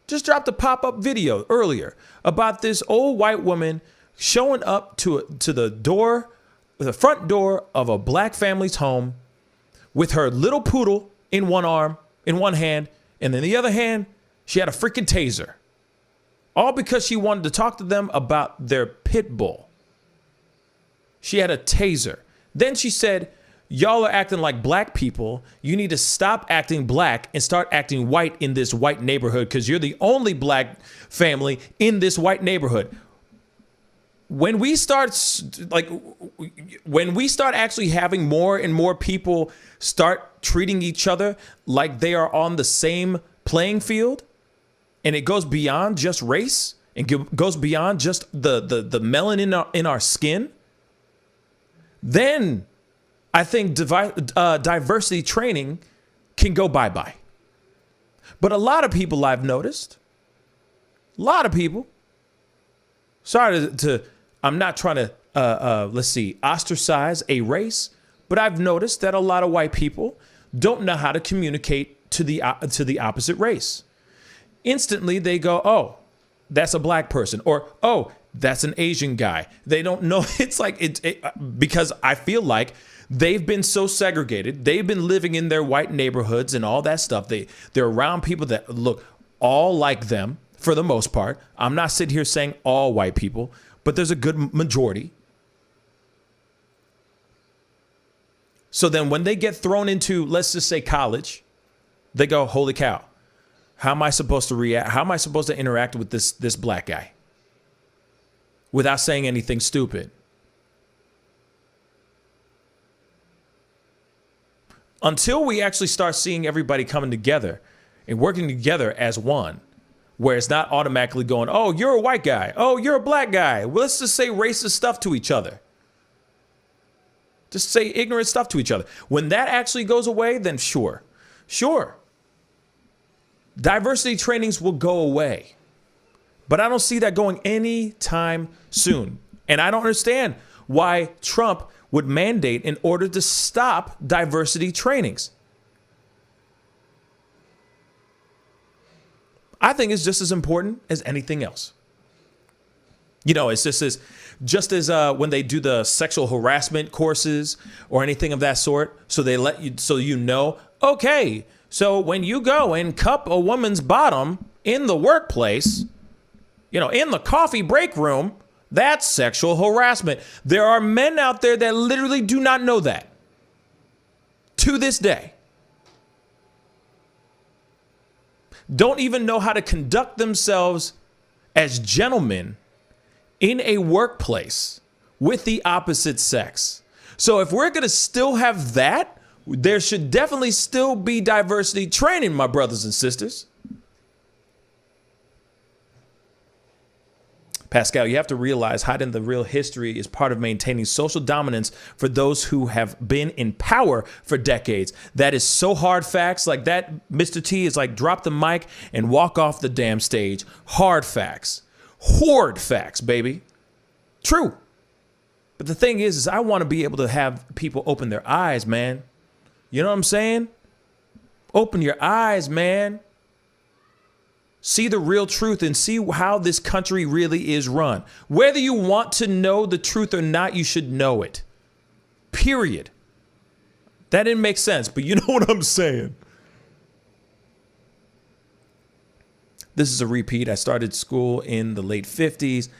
Speaker 1: Just dropped a pop-up video earlier about this old white woman showing up to the front door of a black family's home with her little poodle in one hand And then the other hand, she had a freaking taser. All because she wanted to talk to them about their pit bull. She had a taser. Then she said, y'all are acting like black people. You need to stop acting black and start acting white in this white neighborhood because you're the only black family in this white neighborhood. When we start actually having more and more people start treating each other like they are on the same playing field, and it goes beyond just race and goes beyond just the melanin in our skin, then I think diversity training can go bye-bye. But a lot of people I've noticed, I'm not trying to, ostracize a race, but I've noticed that a lot of white people don't know how to communicate to the opposite race. Instantly, they go, oh, that's a black person, or, oh, that's an Asian guy. They don't know. It's like, because I feel like they've been so segregated. They've been living in their white neighborhoods and all that stuff. They're around people that look all like them for the most part. I'm not sitting here saying all white people, but there's a good majority. So then when they get thrown into, let's just say, college, they go, holy cow, how am I supposed to react? How am I supposed to interact with this black guy without saying anything stupid? Until we actually start seeing everybody coming together and working together as one, where it's not automatically going, oh, you're a white guy. Oh, you're a black guy. Well, let's just say racist stuff to each other. Just say ignorant stuff to each other. When that actually goes away, then sure. Diversity trainings will go away. But I don't see that going anytime soon. And I don't understand why Trump would mandate in order to stop diversity trainings. I think it's just as important as anything else. You know, it's just as when they do the sexual harassment courses or anything of that sort. So they let you, so you know, okay, so when you go and cup a woman's bottom in the workplace, you know, in the coffee break room, that's sexual harassment. There are men out there that literally do not know that to this day. Don't even know how to conduct themselves as gentlemen in a workplace with the opposite sex. So if we're going to still have that, there should definitely still be diversity training, my brothers and sisters. Pascal, you have to realize hiding the real history is part of maintaining social dominance for those who have been in power for decades. That is so hard facts. Like that, Mr. T, is like drop the mic and walk off the damn stage. Hard facts. Horde facts, baby. True. But the thing is I want to be able to have people open their eyes, man. You know what I'm saying? Open your eyes, man. See the real truth and see how this country really is run. Whether you want to know the truth or not, you should know it. Period. That didn't make sense, but you know what I'm saying. This is a repeat. I started school in the late 50s,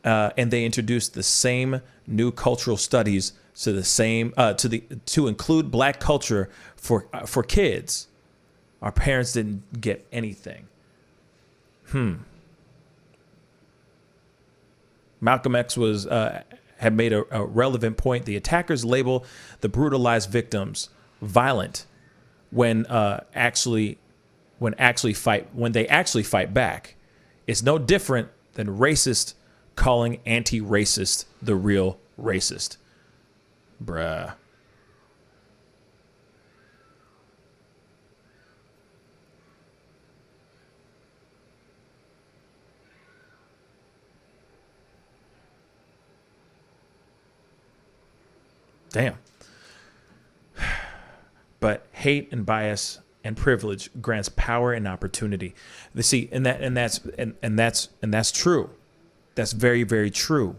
Speaker 1: and they introduced the same new cultural studies to the same to include black culture for kids. Our parents didn't get anything. Malcolm X had made a relevant point. The attackers label the brutalized victims violent when they actually fight back. It's no different than racist calling anti-racist the real racist. Bruh. Damn. But hate and bias and privilege grants power and opportunity. See, and that's true. That's very, very true.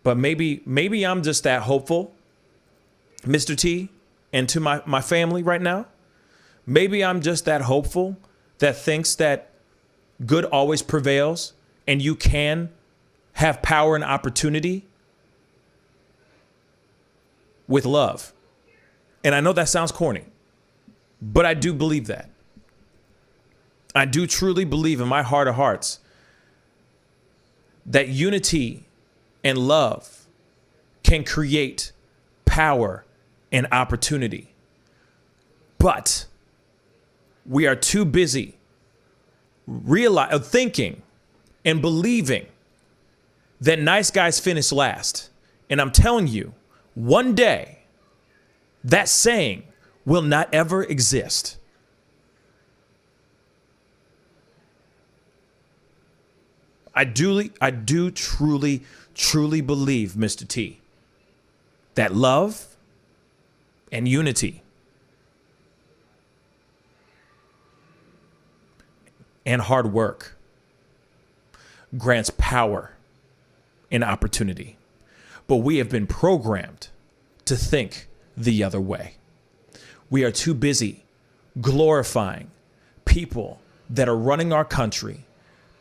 Speaker 1: But maybe I'm just that hopeful, Mr. T, and to my family right now. Maybe I'm just that hopeful that thinks that good always prevails and you can have power and opportunity with love. And I know that sounds corny, but I do believe that. I do truly believe in my heart of hearts that unity and love can create power and opportunity. But we are too busy thinking and believing that nice guys finish last. And I'm telling you, one day, that saying will not ever exist. I do truly believe, Mr. T, that love and unity and hard work grants power and opportunity. But we have been programmed to think the other way. We are too busy glorifying people that are running our country,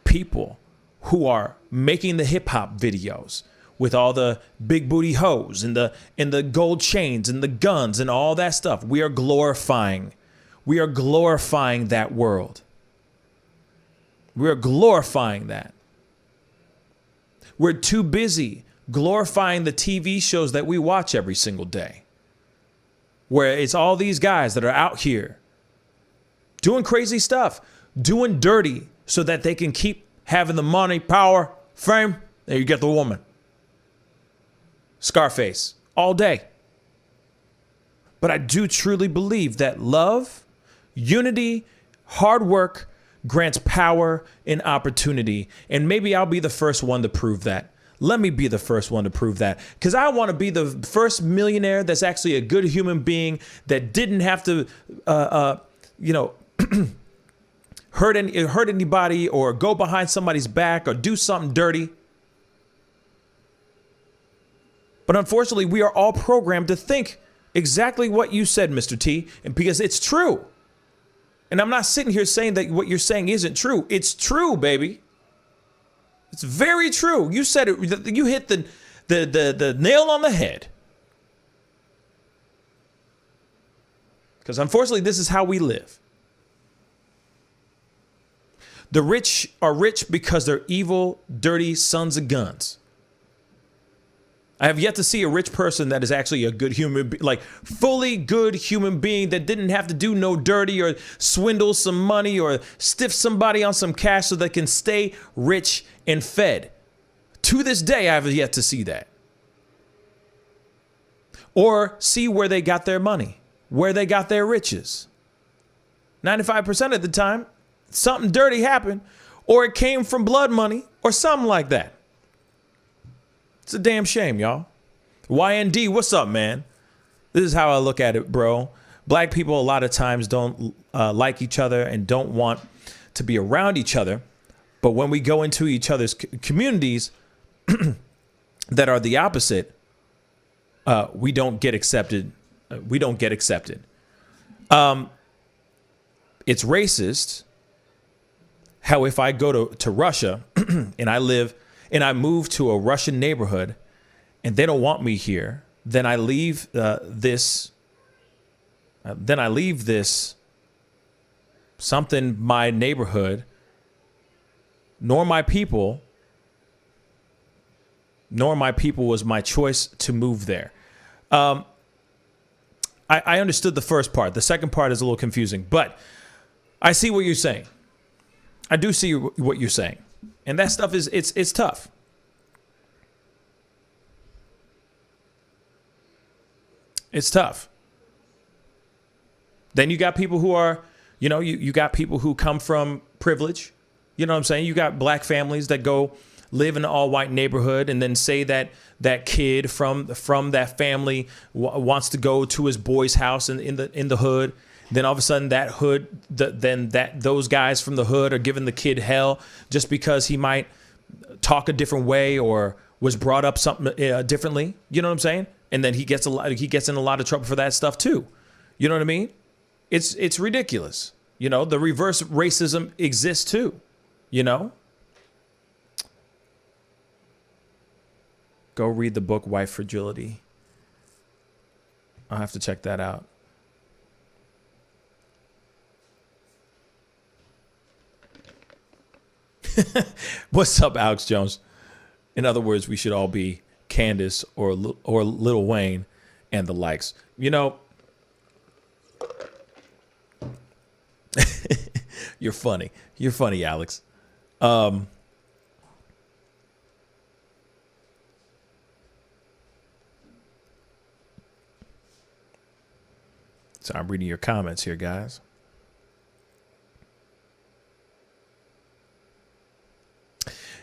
Speaker 1: people who are making the hip hop videos with all the big booty hoes and the gold chains and the guns and all that stuff. We are glorifying that world. We are glorifying that. We're too busy glorifying the TV shows that we watch every single day, where it's all these guys that are out here doing crazy stuff, doing dirty so that they can keep having the money, power, fame. There you get the woman. Scarface all day. But I do truly believe that love, unity, hard work grants power and opportunity. And maybe I'll be the first one to prove that. Let me be the first one to prove that, because I want to be the first millionaire that's actually a good human being that didn't have to, hurt anybody or go behind somebody's back or do something dirty. But unfortunately, we are all programmed to think exactly what you said, Mr. T, and because it's true. And I'm not sitting here saying that what you're saying isn't true. It's true, baby. It's very true. You said it. You hit the nail on the head. Because unfortunately, this is how we live. The rich are rich because they're evil, dirty sons of guns. I have yet to see a rich person that is actually a good human, like fully good human being that didn't have to do no dirty or swindle some money or stiff somebody on some cash so they can stay rich and fed. To this day, I have yet to see that. Or see where they got their money, where they got their riches. 95% of the time, something dirty happened, or it came from blood money or something like that. It's a damn shame, y'all. YND, what's up, man? This is how I look at it, bro. Black people a lot of times don't like each other and don't want to be around each other. But when we go into each other's communities that are the opposite, we don't get accepted. It's racist how if I go to Russia and I move to a Russian neighborhood and they don't want me here, then I leave this something, my neighborhood, nor my people was my choice to move there. I understood the first part. The second part is a little confusing, but I see what you're saying. I do see what you're saying. And that stuff it's tough. It's tough. Then you got people who are, you got people who come from privilege. You know what I'm saying? You got black families that go live in an all white neighborhood and then say that that kid from that family wants to go to his boy's house in the hood. Then all of a sudden that hood, those guys from the hood are giving the kid hell just because he might talk a different way or was brought up something differently. You know what I'm saying? And then he gets in a lot of trouble for that stuff too. You know what I mean? It's ridiculous. You know, the reverse racism exists too, you know? Go read the book, White Fragility. I'll have to check that out. What's up, Alex Jones? In other words, we should all be Candace or Lil Wayne and the likes. You know, you're funny. You're funny, Alex. So I'm reading your comments here, guys.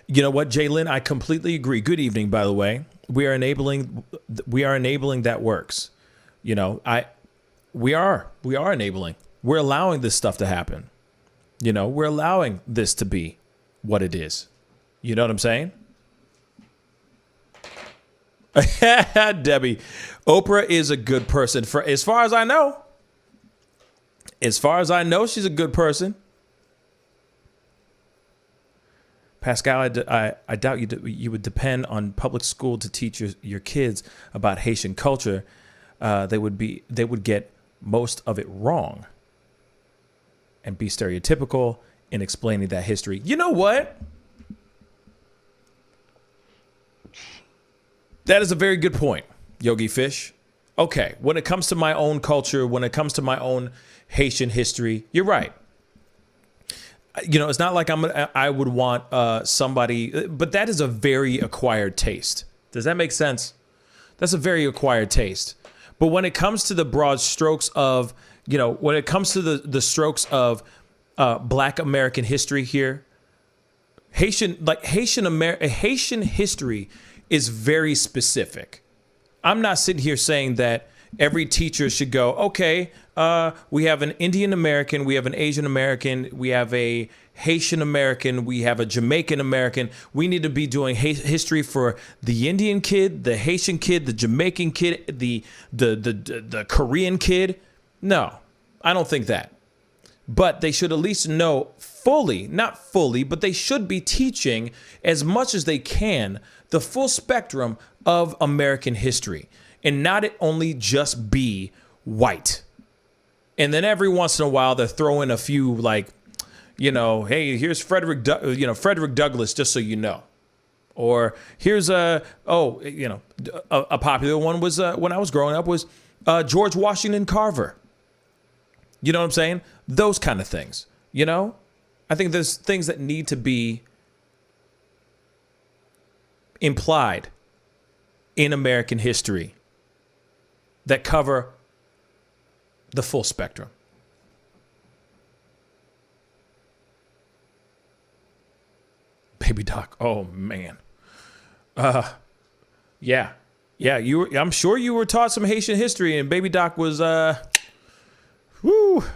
Speaker 1: You know what, Jalen? I completely agree. Good evening, by the way. We are enabling that works. You know, we are enabling. We're allowing this stuff to happen. You know, we're allowing this to be what it is. You know what I'm saying? Debbie, Oprah is a good person. For as far as I know. As far as I know, she's a good person. Pascal, I doubt you would depend on public school to teach your kids about Haitian culture. They would get most of it wrong and be stereotypical in explaining that history. You know what? That is a very good point, Yogi Fish. Okay, when it comes to my own culture, when it comes to my own Haitian history, you're right. You know, it's not like I would want somebody, but that is a very acquired taste. Does that make sense? That's a very acquired taste. But when it comes to the broad strokes of, you know, when it comes to the strokes of Black American history here, Haitian history is very specific. I'm not sitting here saying that every teacher should go, okay, we have an Indian American, we have an Asian American, we have a Haitian American, we have a Jamaican American. We need to be doing history for the Indian kid, the Haitian kid, the Jamaican kid, the Korean kid. No, I don't think that. But they should at least know fully, not fully, but they should be teaching as much as they can the full spectrum of American history and not it only just be white. And then every once in a while, they're throwing a few like, you know, hey, here's Frederick Douglass, just so you know. Or here's a popular one was when I was growing up was George Washington Carver. You know what I'm saying? Those kind of things, you know? I think there's things that need to be implied in American history that cover the full spectrum. Baby Doc, oh man. Yeah. I'm sure you were taught some Haitian history and Baby Doc was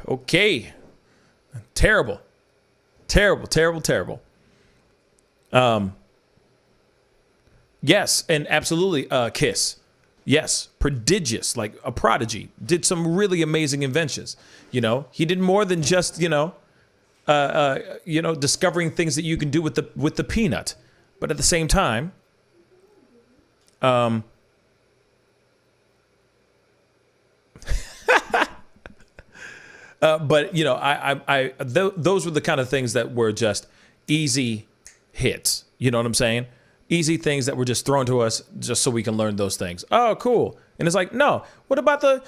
Speaker 1: okay. Terrible. Yes, and absolutely Kiss. Yes, prodigious, like a prodigy. Did some really amazing inventions. You know, he did more than just, discovering things that you can do with the peanut. But at the same time, but you know, those were the kind of things that were just easy hits. You know what I'm saying? Easy things that were just thrown to us just so we can learn those things. Oh, cool. And it's like, no, what about the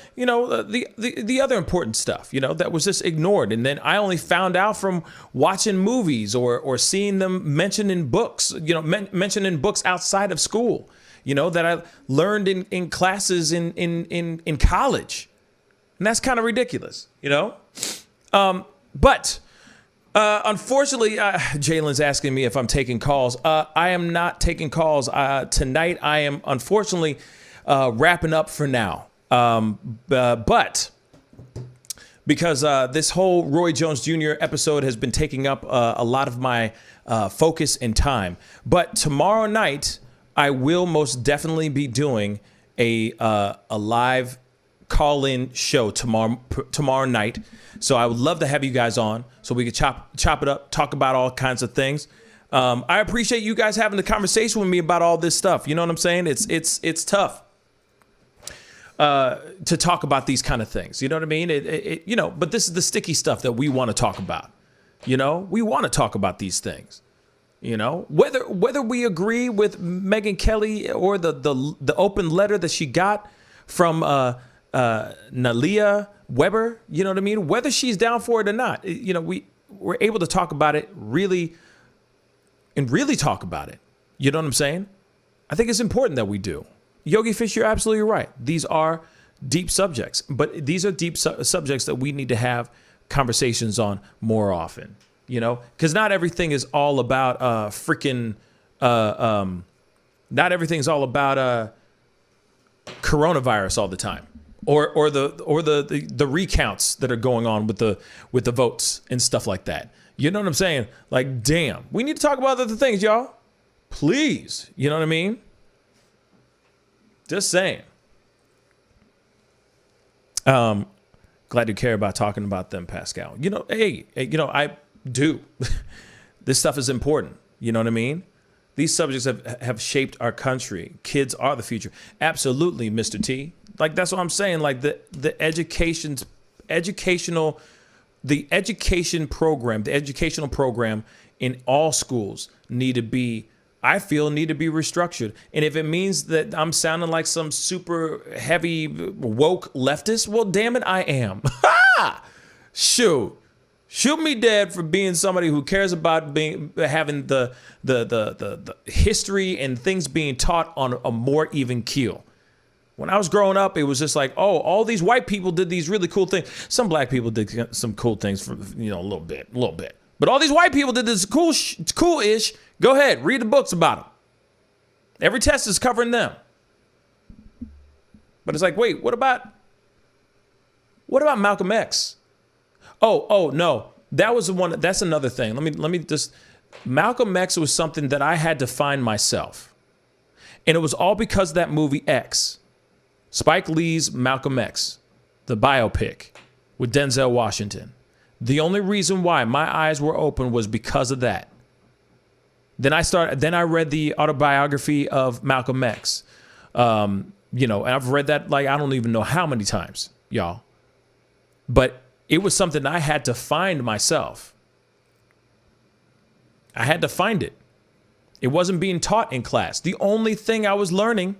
Speaker 1: other important stuff, you know, that was just ignored. And then I only found out from watching movies or seeing them mentioned in books, you know, mentioned in books outside of school, you know, that I learned in classes in college. And that's kind of ridiculous, you know? But unfortunately, Jalen's asking me if I'm taking calls. I am not taking calls. Tonight, I am unfortunately wrapping up for now. But because this whole Roy Jones Jr. episode has been taking up a lot of my focus and time. But tomorrow night, I will most definitely be doing a live call-in show tomorrow night. So I would love to have you guys on so we could chop it up, talk about all kinds of things. I appreciate you guys having the conversation with me about all this stuff. You know what I'm saying? It's tough to talk about these kind of things. You know what I mean? But this is the sticky stuff that we want to talk about. We want to talk about these things. Whether we agree with Megyn Kelly or the open letter that she got from Nalia Weber, you know what I mean? Whether she's down for it or not, we're able to talk about it really talk about it. You know what I'm saying? I think it's important that we do. Yogi Fish, you're absolutely right. These are deep subjects, but these are deep subjects that we need to have conversations on more often, because not everything is all about not everything's all about coronavirus all the time, or the recounts that are going on with the votes and stuff like that. You know what I'm saying? Like, damn, we need to talk about other things, y'all. Please, you know what I mean? Just saying. Glad you care about talking about them, Pascal. I do. This stuff is important. You know what I mean? These subjects have shaped our country. Kids are the future. Absolutely, Mr. T. Like, that's what I'm saying. Like, the educational program in all schools need to be restructured. And if it means that I'm sounding like some super heavy woke leftist, well, damn it, I am. Shoot me dead for being somebody who cares about having the history and things being taught on a more even keel. When I was growing up, it was just like, oh, all these white people did these really cool things. Some black people did some cool things for, a little bit. But all these white people did this cool-ish. Go ahead, read the books about them. Every test is covering them. But it's like, wait, what about Malcolm X? Oh, no. That was the one. That's another thing. Let me just. Malcolm X was something that I had to find myself. And it was all because of that movie X. Spike Lee's Malcolm X, the biopic with Denzel Washington. The only reason why my eyes were open was because of that. Then I read the autobiography of Malcolm X. And I've read that like I don't even know how many times, y'all. But it was something I had to find myself. I had to find it. It wasn't being taught in class. The only thing I was learning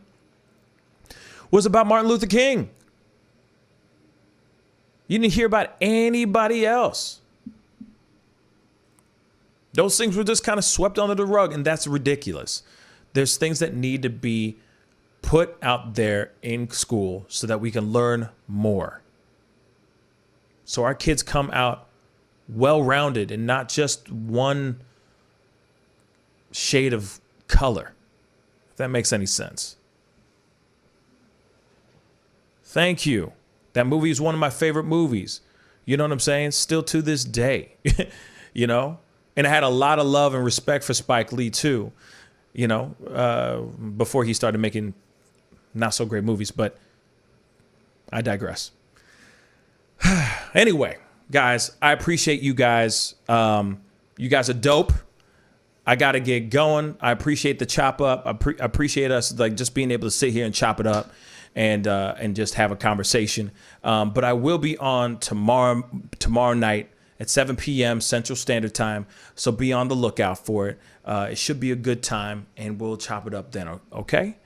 Speaker 1: was about Martin Luther King. You didn't hear about anybody else. Those things were just kind of swept under the rug, and that's ridiculous. There's things that need to be put out there in school so that we can learn more. So our kids come out well-rounded and not just one shade of color, if that makes any sense. Thank you. That movie is one of my favorite movies. You know what I'm saying? Still to this day, And I had a lot of love and respect for Spike Lee too, before he started making not so great movies, but I digress. Anyway, guys, I appreciate you guys. You guys are dope. I got to get going. I appreciate the chop up. I appreciate us like just being able to sit here and chop it up and just have a conversation. But I will be on tomorrow night at 7 p.m. Central Standard Time. So be on the lookout for it. It should be a good time, and we'll chop it up then, okay?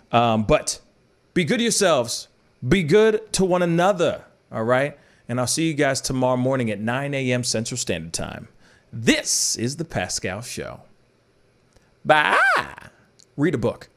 Speaker 1: But be good to yourselves. Be good to one another, all right? And I'll see you guys tomorrow morning at 9 a.m. Central Standard Time. This is The Pascal Show. Bye. Read a book.